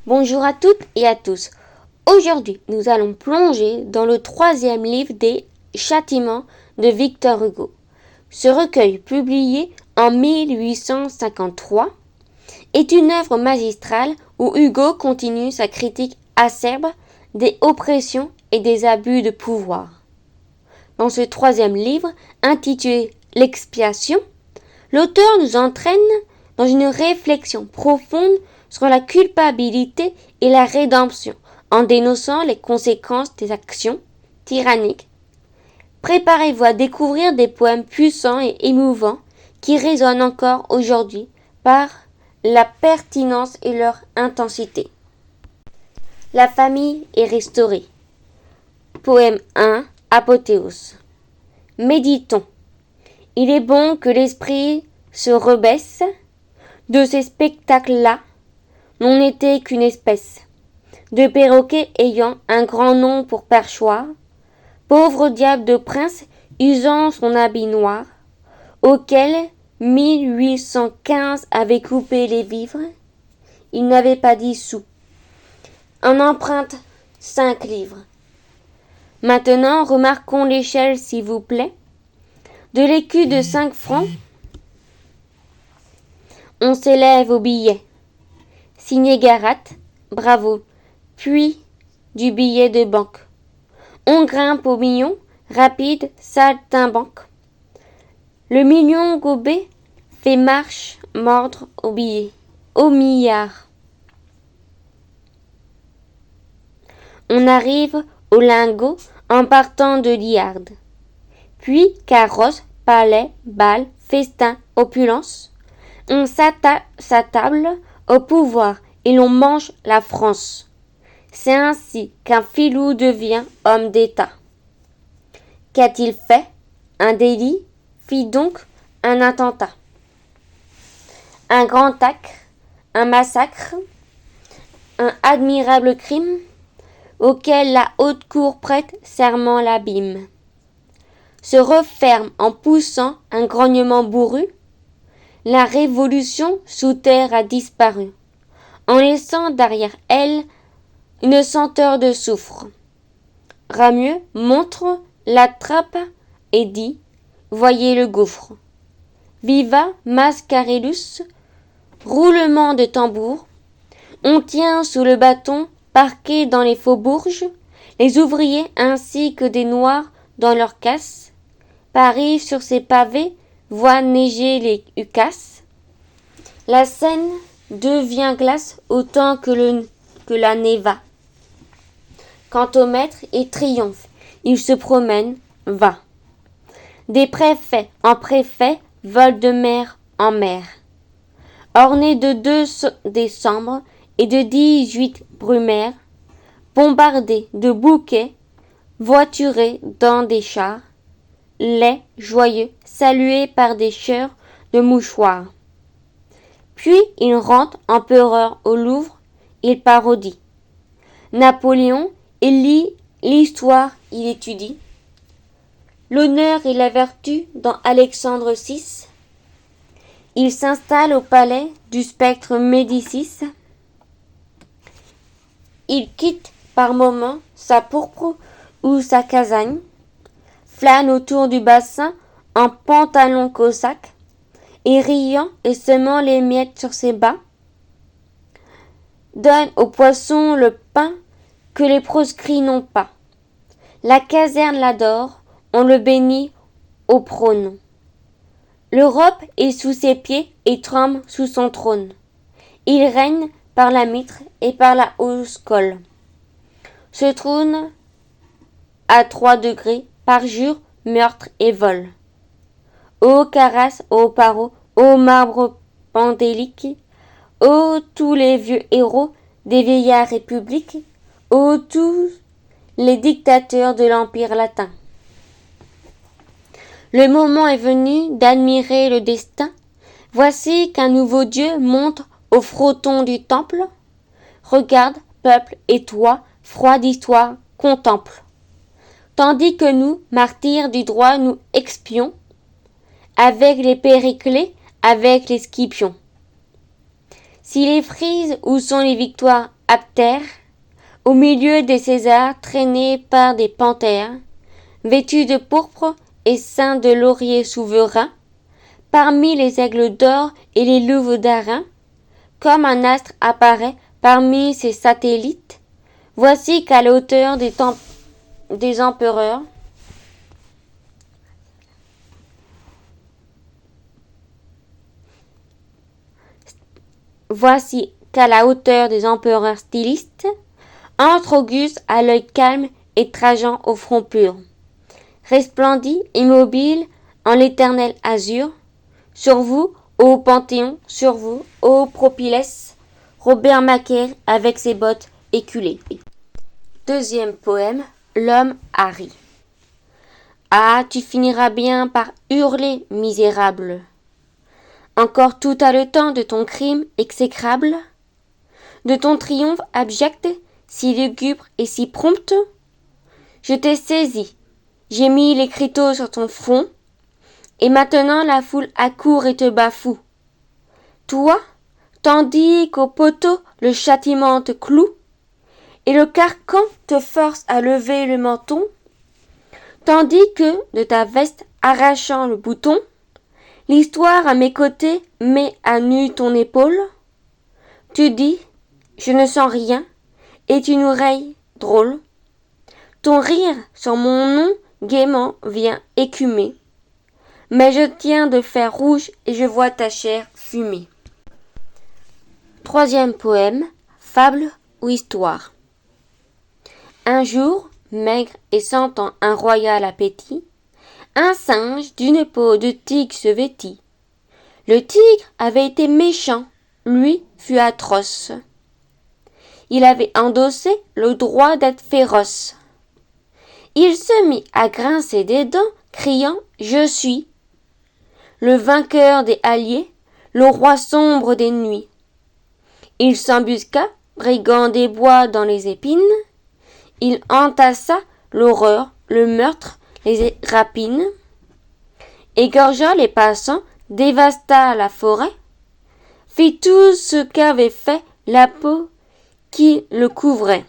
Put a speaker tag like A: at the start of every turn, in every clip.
A: Bonjour à toutes et à tous. Aujourd'hui, nous allons plonger dans le troisième livre des Châtiments de Victor Hugo. Ce recueil, publié en 1853, est une œuvre magistrale où Hugo continue sa critique acerbe des oppressions et des abus de pouvoir. Dans ce troisième livre, intitulé L'expiation, l'auteur nous entraîne dans une réflexion profonde sur la culpabilité et la rédemption, en dénonçant les conséquences des actions tyranniques. Préparez-vous à découvrir des poèmes puissants et émouvants qui résonnent encore aujourd'hui par la pertinence et leur intensité. La famille est restaurée. Poème 1, Apothéose. Méditons. Il est bon que l'esprit se rebaisse. De ces spectacles-là, l'on n'était qu'une espèce de perroquet ayant un grand nom pour perchoir, pauvre diable de prince usant son habit noir, auquel 1815 avait coupé les vivres. Il n'avait pas 10 sous. En emprunte 5 livres. Maintenant, remarquons l'échelle, s'il vous plaît. De l'écu de 5 francs, on s'élève au billet. Signé Garat, bravo. Puis du billet de banque. On grimpe au million, rapide, saltimbanque. Le million gobé fait marche mordre au billet, au milliard. On arrive au lingot en partant de Liarde. Puis carrosse, palais, bal, festin, opulence. On s'attable au pouvoir et l'on mange la France. C'est ainsi qu'un filou devient homme d'État. Qu'a-t-il fait? Un délit fit donc un attentat. Un grand acte, un massacre, un admirable crime auquel la haute cour prête serment l'abîme. Se referme en poussant un grognement bourru. La révolution sous terre a disparu, en laissant derrière elle une senteur de soufre. Ramieux montre la trappe et dit: voyez le gouffre. Viva Mascarellus, roulement de tambour. On tient sous le bâton, parqués dans les faubourgs, les ouvriers ainsi que des noirs dans leurs casses. Paris sur ses pavés voit neiger les hucasses. La Seine devient glace autant que la Neva. Quant au maître, il triomphe, il se promène, va. Des préfets en préfets volent de mer en mer. Ornés de 2 décembre et de 18 brumaires, bombardés de bouquets, voiturés dans des chars, laids, joyeux, salués par des chœurs de mouchoirs. Puis il rentre empereur au Louvre, il parodie Napoléon, il lit l'histoire, il étudie l'honneur et la vertu dans Alexandre VI. Il s'installe au palais du spectre Médicis. Il quitte par moments sa pourpre ou sa casagne, flâne autour du bassin en pantalon cosaque, et riant et semant les miettes sur ses bas, donne aux poissons le pain que les proscrits n'ont pas. La caserne l'adore, on le bénit au prône. L'Europe est sous ses pieds et tremble sous son trône. Il règne par la mitre et par la hausse colle. Ce trône à 3 degrés, parjure, meurtre et vol. Ô Carras, ô Paro, ô marbre pandélique, ô tous les vieux héros des vieillards républiques, ô tous les dictateurs de l'Empire latin. Le moment est venu d'admirer le destin. Voici qu'un nouveau Dieu monte au fronton du temple. Regarde, peuple, et toi, froide histoire, contemple. Tandis que nous, martyrs du droit, nous expions, avec les périclés, avec les scipions. Si les frises, où sont les victoires aptères, au milieu des Césars traînés par des panthères, vêtus de pourpre et ceints de lauriers souverains, parmi les aigles d'or et les louves d'airain, comme un astre apparaît parmi ses satellites, voici qu'à la hauteur des empereurs, voici qu'à la hauteur des empereurs stylistes, entre Auguste à l'œil calme et Trajan au front pur, resplendit immobile en l'éternel azur, sur vous, ô Panthéon, sur vous, ô Propylès, Robert Macaire avec ses bottes éculées. Deuxième poème, l'homme a ri. Ah, tu finiras bien par hurler, misérable. Encore tout haletant de ton crime exécrable, de ton triomphe abject, si lugubre et si prompt. Je t'ai saisi, j'ai mis l'écriteau sur ton front, et maintenant la foule accourt et te bafoue. Toi, tandis qu'au poteau le châtiment te cloue, et le carcan te force à lever le menton, tandis que, de ta veste arrachant le bouton, l'histoire à mes côtés met à nu ton épaule, tu dis, je ne sens rien, et tu nous rayes drôle. Ton rire sur mon nom gaiement vient écumer, mais je tiens de fer rouge et je vois ta chair fumer. Troisième poème, fable ou histoire. Un jour, maigre et sentant un royal appétit, un singe d'une peau de tigre se vêtit. Le tigre avait été méchant, lui fut atroce. Il avait endossé le droit d'être féroce. Il se mit à grincer des dents, criant « Je suis » le vainqueur des alliés, le roi sombre des nuits. Il s'embusqua, brigand des bois dans les épines. Il entassa l'horreur, le meurtre, les rapines. Égorgea les passants, dévasta la forêt, fit tout ce qu'avait fait la peau qui le couvrait.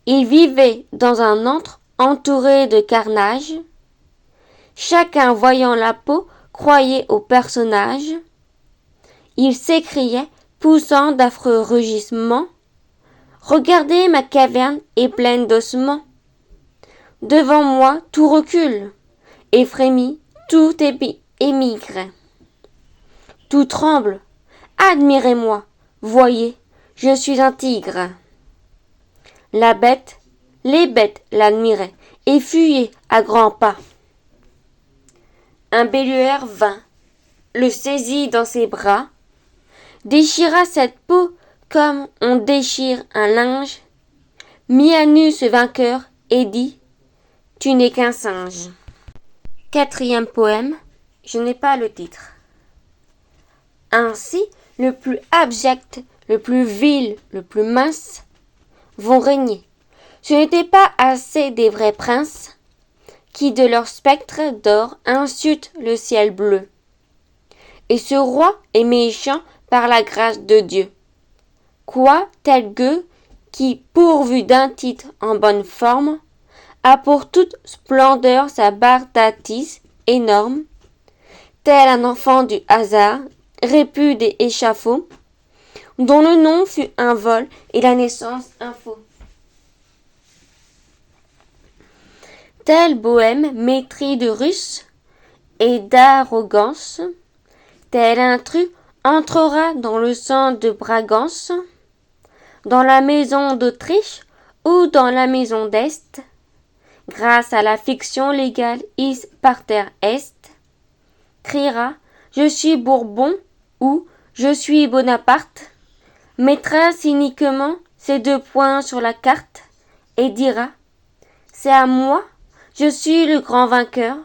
A: Il vivait dans un antre entouré de carnage. Chacun voyant la peau croyait au personnage. Il s'écriait, poussant d'affreux rugissements. Regardez, ma caverne est pleine d'ossements. Devant moi tout recule, et frémit, tout émigre. Tout tremble. Admirez-moi, voyez, je suis un tigre. La bête, les bêtes l'admiraient, et fuyaient à grands pas. Un belluaire vint, le saisit dans ses bras, déchira cette peau comme on déchire un linge, mit à nu ce vainqueur et dit « Tu n'es qu'un singe ». Quatrième poème, je n'ai pas le titre. Ainsi, le plus abject, le plus vil, le plus mince vont régner. Ce n'était pas assez des vrais princes qui de leur spectre d'or insultent le ciel bleu. Et ce roi est méchant par la grâce de Dieu. Quoi, tel gueux qui, pourvu d'un titre en bonne forme, a pour toute splendeur sa barre d'attis énorme, tel un enfant du hasard, répus des échafauds, dont le nom fut un vol et la naissance un faux. Tel bohème maîtris de russe et d'arrogance, tel intrus entrera dans le sang de Bragance, dans la maison d'Autriche ou dans la maison d'Est, grâce à la fiction légale is parter est, criera « Je suis Bourbon » ou « Je suis Bonaparte », mettra cyniquement ses deux poings sur la carte et dira « C'est à moi, je suis le grand vainqueur »,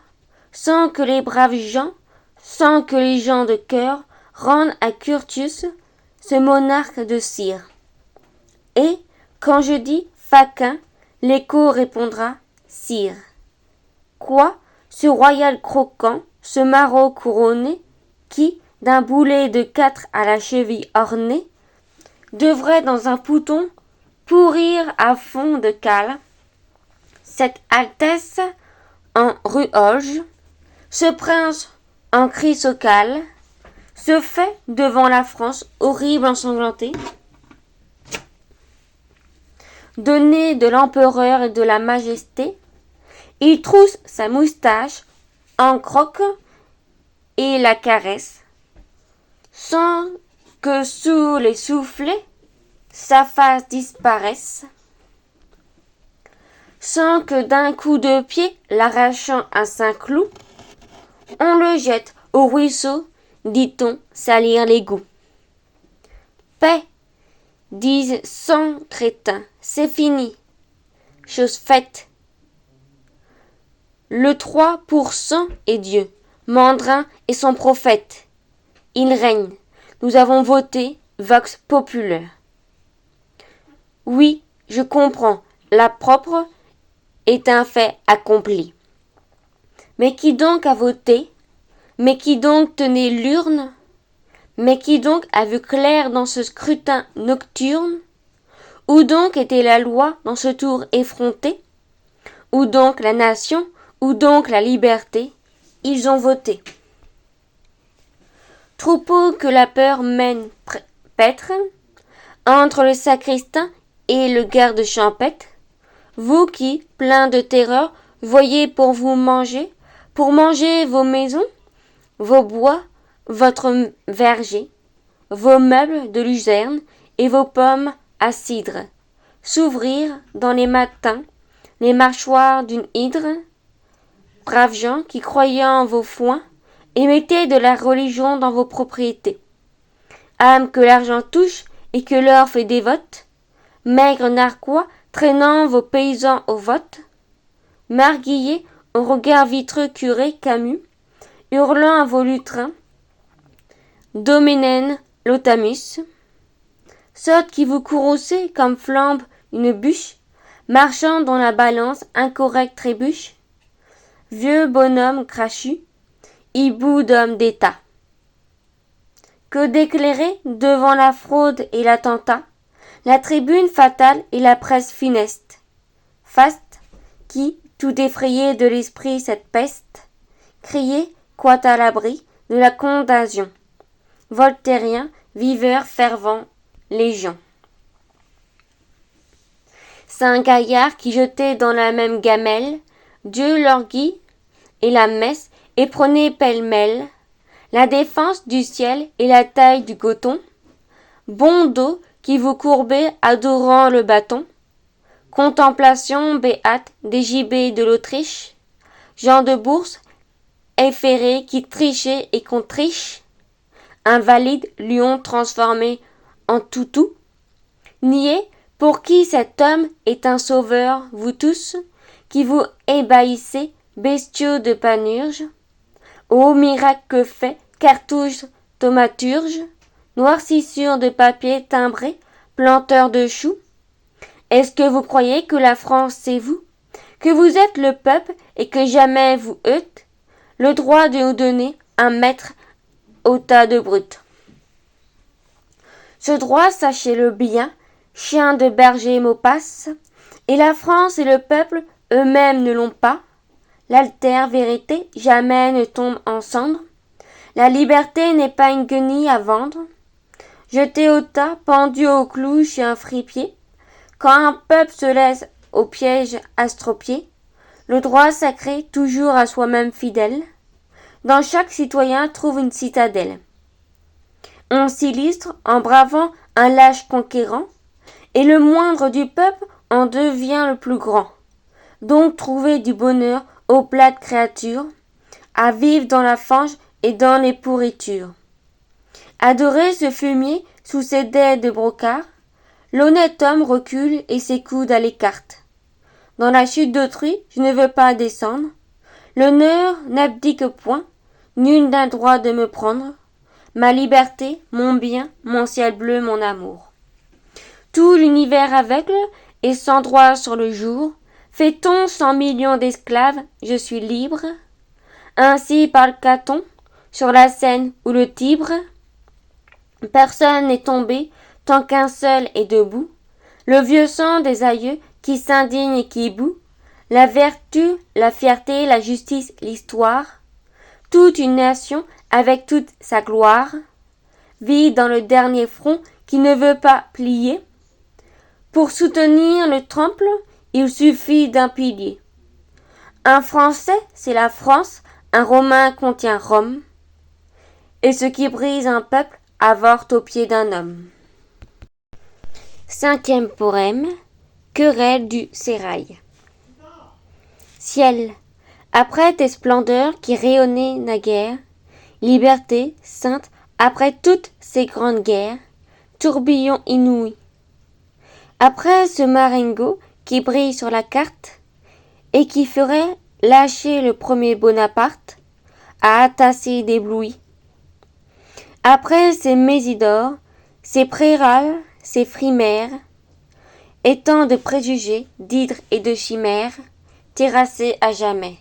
A: sans que les braves gens, sans que les gens de cœur rendent à Curtius ce monarque de cire. Et, quand je dis faquin, l'écho répondra sire. Quoi, ce royal croquant, ce maraud couronné, qui, d'un boulet de 4 à la cheville ornée, devrait dans un pouton pourrir à fond de cale. Cette Altesse en ruoge, ce prince en chrysocale, se fait devant la France horrible ensanglantée, donné de l'empereur et de la majesté, il trousse sa moustache en croque et la caresse, sans que sous les soufflets sa face disparaisse, sans que d'un coup de pied, l'arrachant à Saint-Cloud, on le jette au ruisseau, dit-on, salir l'égout. Paix, disent 100 crétins, c'est fini, chose faite. Le 3% est Dieu, Mandrin et son prophète. Il règne. Nous avons voté Vox Populaire. Oui, je comprends, la propre est un fait accompli. Mais qui donc a voté? Mais qui donc tenait l'urne? Mais qui donc a vu clair dans ce scrutin nocturne? Où donc était la loi dans ce tour effronté? Où donc la nation? Où donc la liberté? Ils ont voté. Troupeau que la peur mène paître, entre le sacristain et le garde champêtre, vous qui, plein de terreur, voyez pour vous manger, pour manger vos maisons, vos bois, votre verger, vos meubles de luzerne et vos pommes à cidre, s'ouvrir dans les matins les mâchoires d'une hydre, braves gens qui croyaient en vos foins, et mettez de la religion dans vos propriétés. Âme que l'argent touche et que l'or fait dévote, maigres narquois traînant vos paysans au vote, marguillés au regard vitreux curé Camus, hurlant à vos lutrins, Doménène Lotamus, sotte qui vous courroucez comme flambe une bûche, marchant dans la balance incorrecte trébuche, vieux bonhomme crachu, hibou d'homme d'État. Que d'éclairer devant la fraude et l'attentat, la tribune fatale et la presse funeste, faste, qui, tout effrayé de l'esprit cette peste, criait, quoit à l'abri de la contagion, voltairien, viveur fervent, légion. 5 gaillards qui jetaient dans la même gamelle, Dieu l'orgie et la messe, et prenaient pêle-mêle la défense du ciel et la taille du coton, bon dos qui vous courbez adorant le bâton, contemplation béate des gibets de l'Autriche, gens de bourse, efferés qui trichaient et qu'on triche, invalide lion transformé en toutou, niez pour qui cet homme est un sauveur, vous tous, qui vous ébahissez, bestiaux de panurge, ô miracle que fait, cartouche thaumaturge, noircissure de papier timbré, planteur de choux, est-ce que vous croyez que la France c'est vous, que vous êtes le peuple et que jamais vous eûtes le droit de nous donner un maître au tas de brutes? Ce droit, sachez-le bien, chien de berger maupasse, et la France et le peuple eux-mêmes ne l'ont pas. L'altère vérité jamais ne tombe en cendres. La liberté n'est pas une guenille à vendre, jetée au tas, pendue au clou chez un fripier. Quand un peuple se laisse au piège astropié, le droit sacré, toujours à soi-même fidèle, dans chaque citoyen trouve une citadelle. On s'illustre en bravant un lâche conquérant, et le moindre du peuple en devient le plus grand. Donc trouver du bonheur aux plates créatures, à vivre dans la fange et dans les pourritures. Adorer ce fumier sous ses dais de brocart, l'honnête homme recule et ses coudes à l'écarte. Dans la chute d'autrui, je ne veux pas descendre. L'honneur n'abdique point, nul n'a droit de me prendre. Ma liberté, mon bien, mon ciel bleu, mon amour. Tout l'univers aveugle et sans droit sur le jour, fait-on 100 millions d'esclaves, je suis libre. Ainsi parle Caton, sur la Seine ou le Tibre. Personne n'est tombé tant qu'un seul est debout. Le vieux sang des aïeux qui s'indigne et qui bout. La vertu, la fierté, la justice, l'histoire. Toute une nation avec toute sa gloire vit dans le dernier front qui ne veut pas plier. Pour soutenir le temple, il suffit d'un pilier. Un Français, c'est la France, un Romain contient Rome. Et ce qui brise un peuple avorte au pied d'un homme. 5e poème, querelle du sérail. Ciel, après tes splendeurs qui rayonnaient naguère, liberté, sainte, après toutes ces grandes guerres, tourbillon inouï. Après ce marengo qui brille sur la carte, et qui ferait lâcher le premier Bonaparte, à Atassi d'éblouis. Après ces Mésidors, ces prérales, ces frimères, et tant de préjugés, d'hydres et de chimères, terrassés à jamais.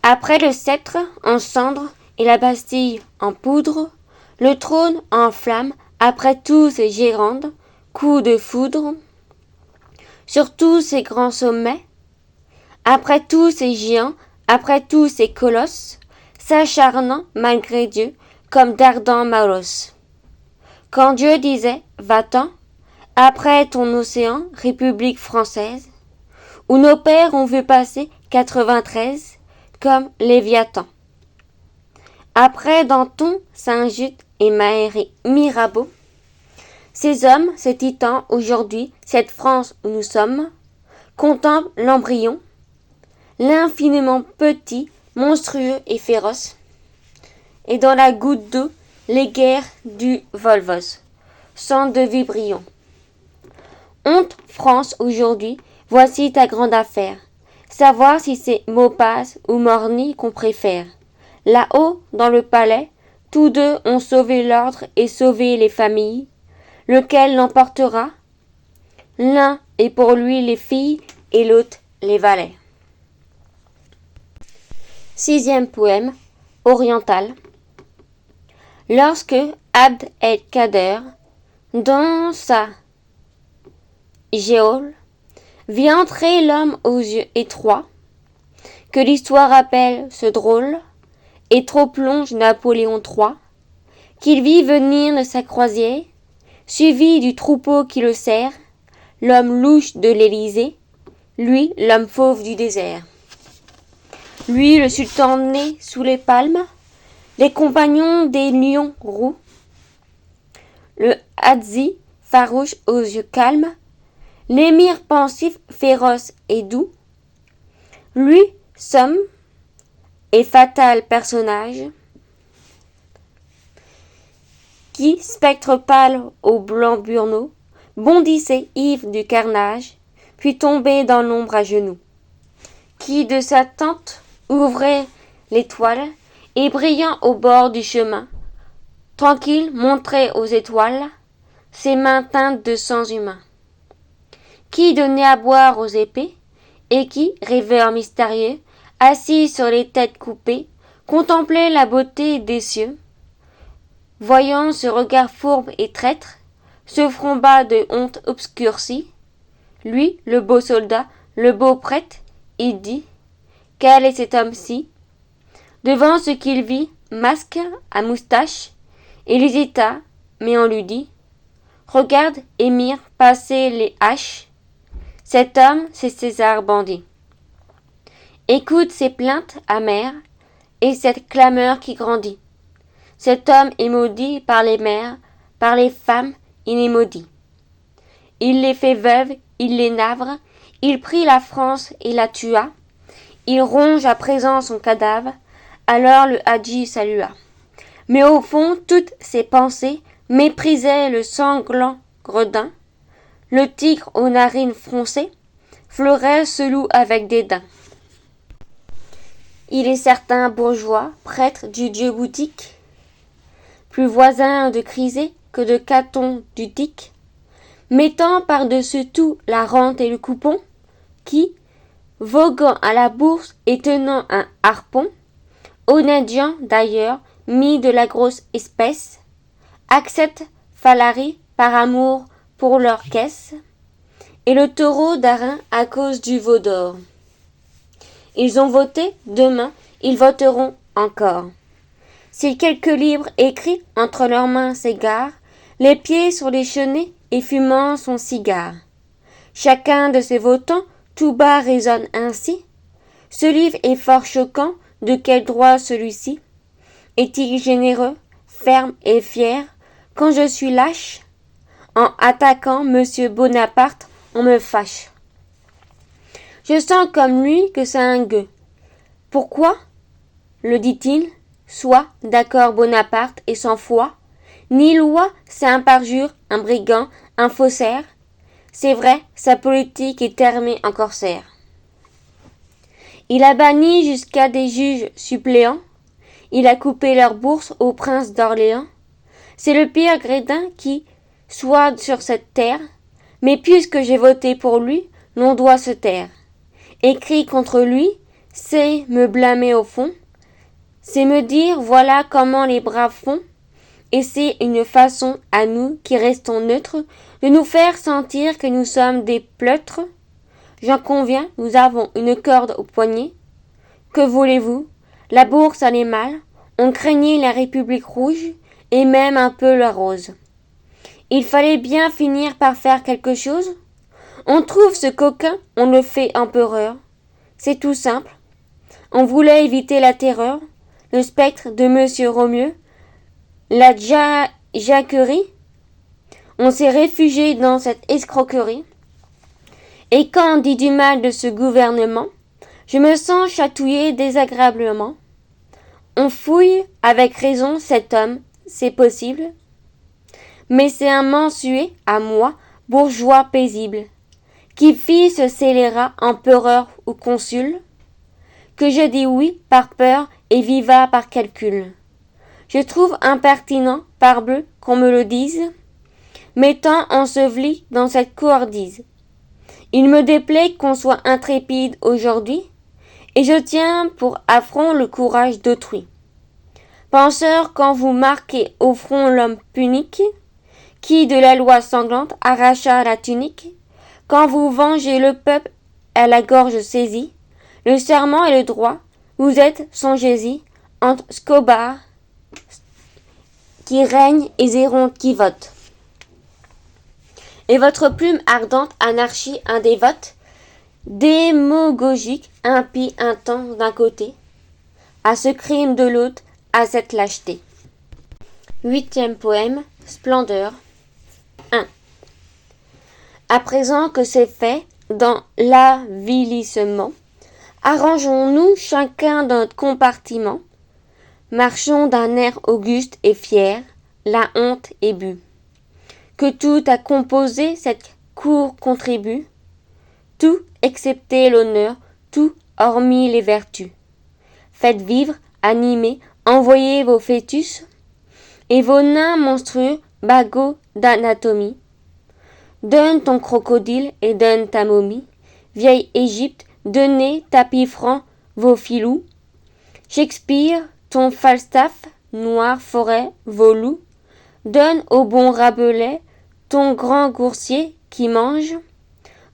A: Après le sceptre en cendres et la Bastille en poudre, le trône en flammes, après tous ces gérandes, coups de foudre, sur tous ces grands sommets, après tous ces géants, après tous ces colosses, s'acharnant malgré Dieu, comme d'ardents molosses. Quand Dieu disait « va-t'en », après ton océan, République française, où nos pères ont vu passer 93, comme Léviathan. Après Danton, Saint-Just et Mirabeau, ces hommes, ces titans, aujourd'hui, cette France où nous sommes, contemplent l'embryon, l'infiniment petit, monstrueux et féroce, et dans la goutte d'eau, les guerres du Volvos, sang de vibrion. Honte, France, aujourd'hui, voici ta grande affaire, savoir si c'est Maupas ou Morny qu'on préfère. Là-haut, dans le palais, tous deux ont sauvé l'ordre et sauvé les familles. Lequel l'emportera? L'un est pour lui les filles et l'autre les valets. 6e poème, oriental. Lorsque Abd el-Kader, dans sa geôle, vit entrer l'homme aux yeux étroits, que l'histoire appelle ce drôle, et trop plonge Napoléon III, qu'il vit venir de sa croisière, suivi du troupeau qui le sert, l'homme louche de l'Élysée, lui l'homme fauve du désert. Lui le sultan né sous les palmes, les compagnons des lions roux, le Hadzi farouche aux yeux calmes, l'émir pensif, féroce et doux, lui, somme et fatal personnage, qui, spectre pâle aux blancs burnous, bondissait ivre du carnage, puis tombait dans l'ombre à genoux, qui de sa tente ouvrait l'étoile, et brillant au bord du chemin, tranquille montrait aux étoiles ses mains teintes de sang humain, qui donnait à boire aux épées, et qui, rêveur mystérieux, assis sur les têtes coupées, contemplait la beauté des cieux. Voyant ce regard fourbe et traître, ce front bas de honte obscurci, lui, le beau soldat, le beau prêtre, il dit « Quel est cet homme-ci » Devant ce qu'il vit, masque à moustache, il hésita, mais on lui dit « Regarde, émir, passer les haches. Cet homme, c'est César bandit. Écoute ces plaintes amères et cette clameur qui grandit. Cet homme est maudit par les mères, par les femmes, il est maudit. Il les fait veuves, il les navre, il prit la France et la tua. Il ronge à présent son cadavre, alors le Hadji salua. Mais au fond, toutes ses pensées méprisaient le sanglant gredin. Le tigre aux narines froncées fleurait ce loup avec dédain. Il est certain bourgeois, prêtre du dieu boutique, plus voisin de Chrysé que de Caton du Tic, mettant par-dessus tout la rente et le coupon, qui, voguant à la bourse et tenant un harpon, honnêtes gens d'ailleurs, mis de la grosse espèce, acceptent Falari par amour pour leur caisse, et le taureau d'Arin à cause du veau d'or. Ils ont voté, demain, ils voteront encore. Si quelques livres écrits entre leurs mains s'égarent, les pieds sur les chenets et fumant son cigare. Chacun de ces votants tout bas résonne ainsi. Ce livre est fort choquant, de quel droit celui-ci? Est-il généreux, ferme et fier, quand je suis lâche? En attaquant Monsieur Bonaparte, on me fâche. Je sens comme lui que c'est un gueux. Pourquoi? Le dit-il, soit d'accord Bonaparte et sans foi. Ni loi, c'est un parjure, un brigand, un faussaire. C'est vrai, sa politique est termée en corsaire. Il a banni jusqu'à des juges suppléants. Il a coupé leur bourse au prince d'Orléans. C'est le pire grédin qui soit sur cette terre, mais puisque j'ai voté pour lui, l'on doit se taire. Écrit contre lui, c'est me blâmer au fond, c'est me dire voilà comment les braves font, et c'est une façon à nous qui restons neutres de nous faire sentir que nous sommes des pleutres. J'en conviens, nous avons une corde au poignet. Que voulez-vous? La bourse allait mal, on craignait la République rouge, et même un peu la rose. Il fallait bien finir par faire quelque chose. On trouve ce coquin, on le fait empereur. C'est tout simple. On voulait éviter la terreur, le spectre de Monsieur Romieux, la jacquerie. On s'est réfugié dans cette escroquerie. Et quand on dit du mal de ce gouvernement, je me sens chatouillé désagréablement. On fouille avec raison cet homme, c'est possible. Mais c'est un mensué, à moi, bourgeois paisible, qui fit ce scélérat empereur ou consul, que je dis oui par peur et viva par calcul. Je trouve impertinent, parbleu, qu'on me le dise, m'étant enseveli dans cette couardise. Il me déplaît qu'on soit intrépide aujourd'hui, et je tiens pour affront le courage d'autrui. Penseur, quand vous marquez au front l'homme punique, qui de la loi sanglante arracha la tunique, quand vous vengez le peuple à la gorge saisie, le serment et le droit, vous êtes, songez-y, entre scobards qui règnent et zérontes qui votent. Et votre plume ardente, anarchie, indévote, démagogique, impie, intense d'un côté, à ce crime de l'autre, à cette lâcheté. 8e poème, Splendeur. 1. À présent que c'est fait, dans l'avilissement, arrangeons-nous chacun dans notre compartiment, marchons d'un air auguste et fier, la honte est bue. Que tout a composé cette cour contribue, tout excepté l'honneur, tout hormis les vertus. Faites vivre, animez, envoyez vos fœtus et vos nains monstrueux, bagots d'anatomie. Donne ton crocodile et donne ta momie, vieille Égypte, donnez tapis franc vos filous. Shakespeare, ton Falstaff, noir forêt, vos loups. Donne au bon Rabelais ton grand coursier qui mange.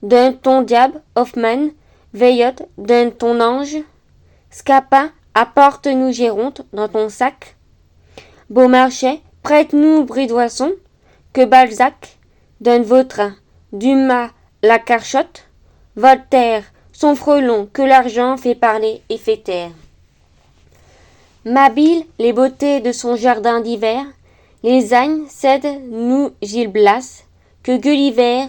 A: Donne ton diable, Hoffmann, Veillotte, donne ton ange. Scapin, apporte-nous Géronte dans ton sac. Beaumarchais, prête-nous Bridoisson, que Balzac donne Vautrin, Dumas, la Carchotte, Voltaire, son frelon, que l'argent fait parler et fait taire. Mabile, les beautés de son jardin d'hiver, les agnes cèdent nous Gil Blas, que Gulliver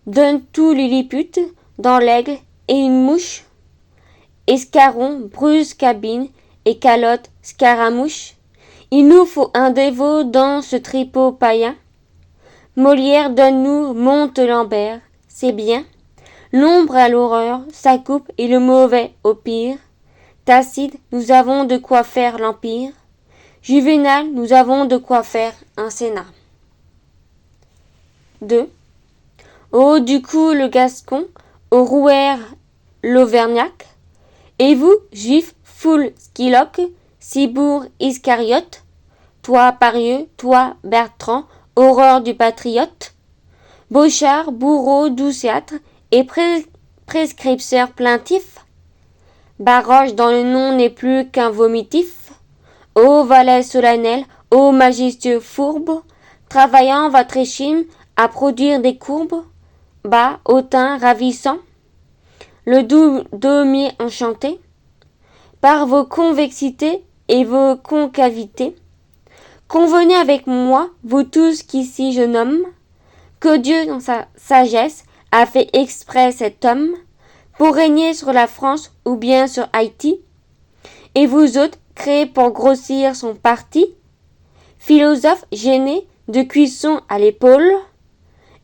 A: donne tout Lilliput dans l'aigle et une mouche. Escaron, bruse cabine et calotte scaramouche. Il nous faut un dévot dans ce tripot païen. Molière donne-nous Montalembert, c'est bien. L'ombre à l'horreur, sa coupe et le mauvais au pire. Tacite, nous avons de quoi faire l'empire. Juvénal, nous avons de quoi faire un sénat. 2. Ô du coup le Gascon, au Rouer l'Auvergnac, et vous, juifs, foule skylock, Ciboure Iscariote, toi Parieux, toi Bertrand, horreur du patriote, Bochard, bourreau, douceâtre et prescripteur plaintif, Baroche dans le nom n'est plus qu'un vomitif, ô valet solennel, ô majestueux fourbe, travaillant votre échine à produire des courbes, bas, hautain, ravissant, le doux dômier enchanté, par vos convexités et vos concavités, convenez avec moi, vous tous qu'ici je nomme, que Dieu dans sa sagesse a fait exprès cet homme pour régner sur la France ou bien sur Haïti, et vous autres créés pour grossir son parti, philosophes gênés de cuisson à l'épaule,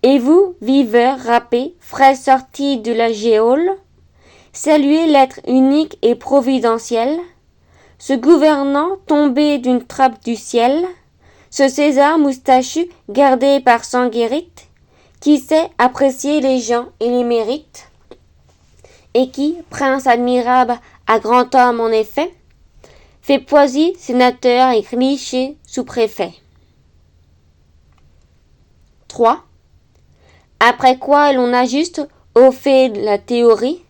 A: et vous, viveurs râpés, frais sortis de la géole, saluez l'être unique et providentiel, ce gouvernant tombé d'une trappe du ciel, ce César moustachu gardé par Sanguérite, qui sait apprécier les gens et les mérites, et qui, prince admirable à grand homme en effet, fait Poisy sénateur et Cliché sous-préfet. 3. Après quoi l'on ajuste au fait de la théorie,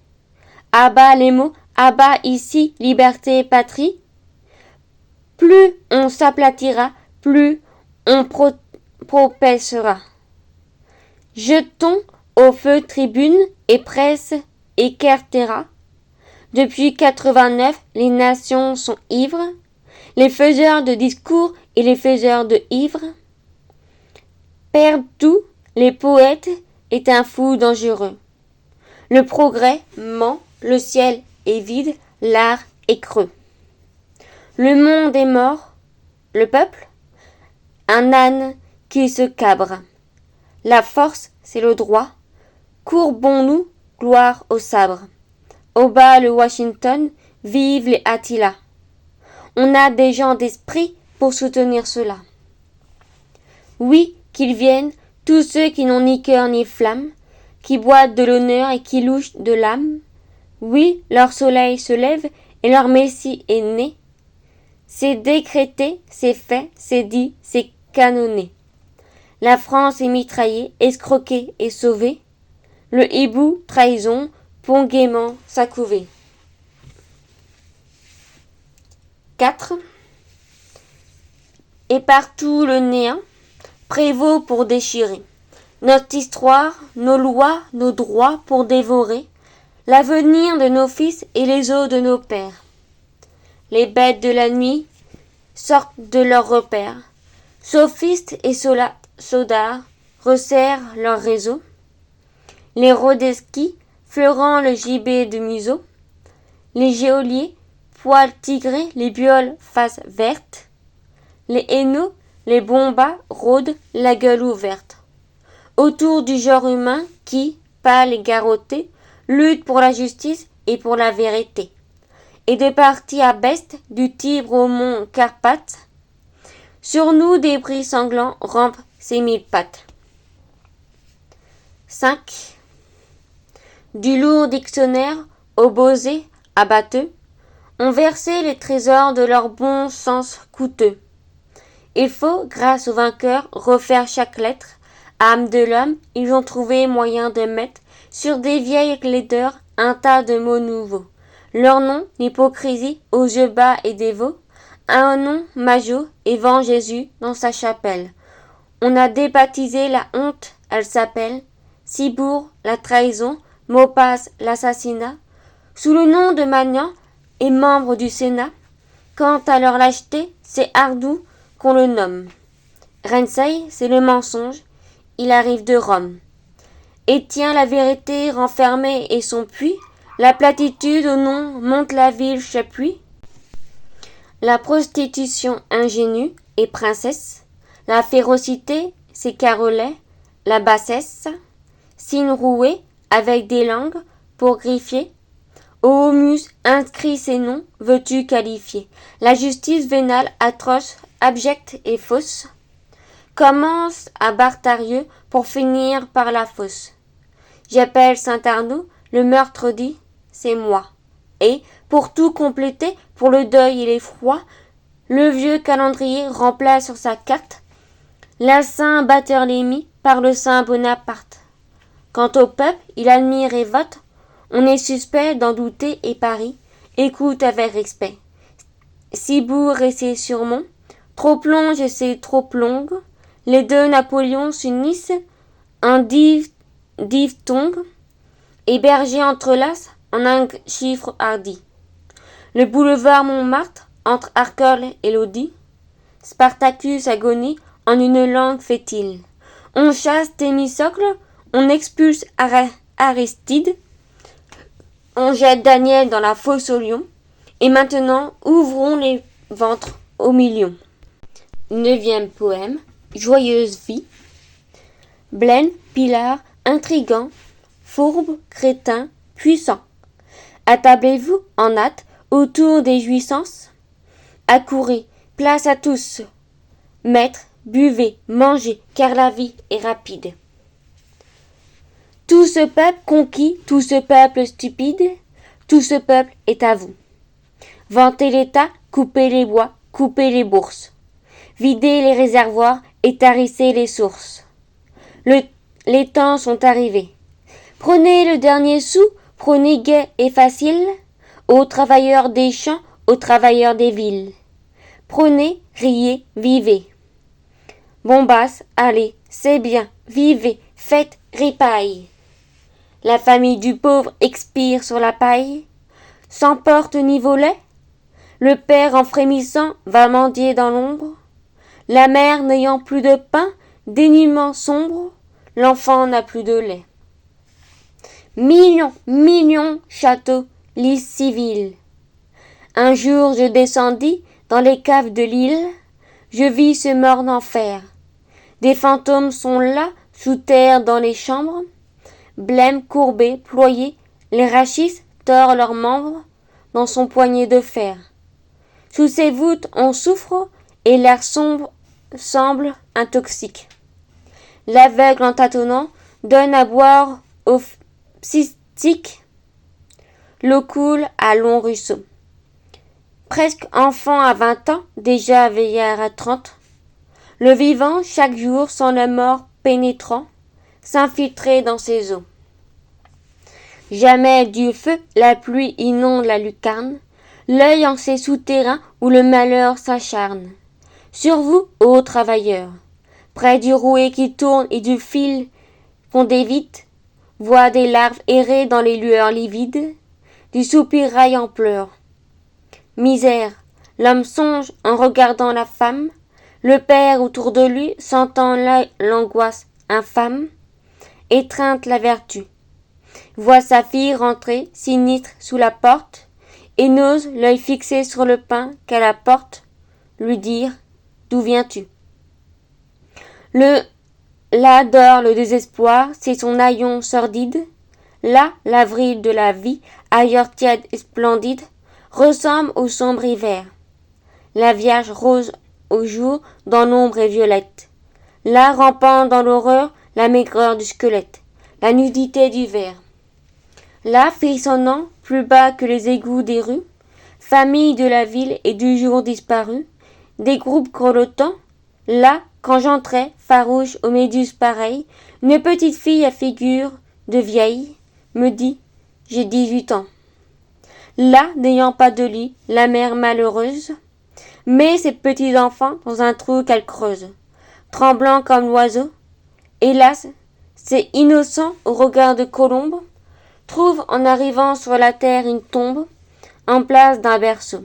A: à bas les mots, à bas ici liberté patrie, plus on s'aplatira, plus on propulsera. Jetons au feu tribune et presse et cartera. Depuis 89, les nations sont ivres, les faiseurs de discours et les faiseurs de ivres perdent tout, les poètes est un fou dangereux. Le progrès ment, le ciel est vide, l'art est creux. Le monde est mort, le peuple, un âne qui se cabre. La force, c'est le droit. Courbons-nous, gloire au sabre. Au bas le Washington, vive les Attila. On a des gens d'esprit pour soutenir cela. Oui, qu'ils viennent, tous ceux qui n'ont ni cœur ni flamme, qui boitent de l'honneur et qui louchent de l'âme. Oui, leur soleil se lève et leur messie est né. C'est décrété, c'est fait, c'est dit, c'est canonné. La France est mitraillée, escroquée et sauvée. Le hibou, trahison, pont gaiement sa couvée. 4. Et partout le néant prévaut pour déchirer. Notre histoire, nos lois, nos droits pour dévorer. L'avenir de nos fils et les os de nos pères. Les bêtes de la nuit sortent de leurs repères. Sophistes et sodards resserrent leur réseau. Les Rodesquis, fleurant le gibet de museau. Les geôliers, poils tigrés, les bioles face verte. Les hainaut, les bombas rôdent la gueule ouverte. Autour du genre humain qui, pâle et garrotté, lutte pour la justice et pour la vérité. Et de partie à best, du Tibre au mont Carpates, sur nous des bris sanglants rampent ses 1000 pattes. 5. Du lourd dictionnaire au bosé, abatteux, ont versé les trésors de leur bon sens coûteux. Il faut, grâce aux vainqueurs, refaire chaque lettre. Âme de l'homme, ils ont trouvé moyen de mettre sur des vieilles laideurs un tas de mots nouveaux. Leur nom, l'hypocrisie, aux yeux bas et dévots, un nom, Majot, et vend Jésus dans sa chapelle. On a débaptisé la honte, elle s'appelle Ciboure, la trahison, Maupas, l'assassinat, sous le nom de Magnan et membre du Sénat. Quant à leur lâcheté, c'est Ardoux qu'on le nomme. Rensei, c'est le mensonge, il arrive de Rome. Et tient la vérité renfermée et son puits, la platitude au nom monte la ville chapuis. La prostitution ingénue et princesse, la férocité, c'est Carolet, la bassesse, signe roué avec des langues pour griffier. Ô muse, inscrit ces noms, veux-tu qualifier la justice vénale, atroce, abjecte et fausse, commence à Bartarieux pour finir par la fosse. J'appelle Saint-Arnoux, le meurtre dit, c'est moi. Et, pour tout compléter, pour le deuil et l'effroi, Le vieux calendrier remplace sur sa carte la Saint-Barthélemy par le Saint-Bonaparte. Quant au peuple, il admire et vote. On est suspect d'en douter et Paris écoute avec respect. Cibourg et ses surmonts, trop plonge et ses trop longues, les deux Napoléons s'unissent en diphtongue et Berger entrelace en un chiffre hardi. Le boulevard Montmartre, entre Arcole et Lodi, Spartacus agonie en une langue fétile. On chasse Thémistocle, on expulse Aristide, on jette Daniel dans la fosse au lion, et maintenant ouvrons les ventres aux millions. 9e poème, Joyeuse vie. Blaine, Pilar, intrigant, fourbe, crétin, puissant. Attablez-vous en hâte autour des jouissances. Accourez, place à tous. Maître, buvez, mangez, car la vie est rapide. Tout ce peuple conquis, tout ce peuple stupide, tout ce peuple est à vous. Vantez l'État, coupez les bois, coupez les bourses. Videz les réservoirs et tarissez les sources. Les temps sont arrivés. Prenez le dernier sou, prenez gai et facile, aux travailleurs des champs, aux travailleurs des villes. Prenez, riez, vivez. Bombasse, allez, c'est bien, vivez, faites, ripaille. La famille du pauvre expire sur la paille, sans porte ni volet. Le père en frémissant va mendier dans l'ombre. La mère n'ayant plus de pain, dénuement sombre, l'enfant n'a plus de lait. Millions, millions, châteaux, lys civils. Un jour je descendis dans les caves de l'île, je vis ce morne enfer. Des fantômes sont là, sous terre dans les chambres, blêmes, courbés, ployés, les rachis tordent leurs membres dans son poignet de fer. Sous ces voûtes on souffre, et l'air sombre semble intoxique. L'aveugle en tâtonnant donne à boire aux psystiques. L'eau coule à longs ruisseaux. Presque enfant à 20 ans, déjà vieillard à 30, le vivant chaque jour sans la mort pénétrant, s'infiltrer dans ses eaux. Jamais du feu la pluie inonde la lucarne, l'œil en ces souterrains où le malheur s'acharne. Sur vous, ô travailleurs, près du rouet qui tourne et du fil qu'on dévite, voient des larves errer dans les lueurs livides, du soupirail en pleurs. Misère, l'homme songe en regardant la femme, le père autour de lui sentant l'angoisse infâme, étreinte la vertu. Voit sa fille rentrer, sinistre, sous la porte, et n'ose, l'œil fixé sur le pain qu'elle apporte, lui dire « D'où viens-tu » Là dort le désespoir, c'est son haillon sordide. Là, l'avril de la vie, ailleurs tiède et splendide, ressemble au sombre hiver. La Vierge rose au jour, dans l'ombre est violette. Là, rampant dans l'horreur, la maigreur du squelette, la nudité du ver. Là, frissonnant, plus bas que les égouts des rues, famille de la ville et du jour disparu, des groupes grelottants. Là, quand j'entrais, farouche aux méduses pareilles, une petite fille à figure de vieille me dit « J'ai 18 ans ». Là, n'ayant pas de lit, la mère malheureuse met ses petits enfants dans un trou qu'elle creuse, tremblant comme l'oiseau. Hélas, ces innocents, au regard de colombe, trouvent en arrivant sur la terre une tombe, en place d'un berceau.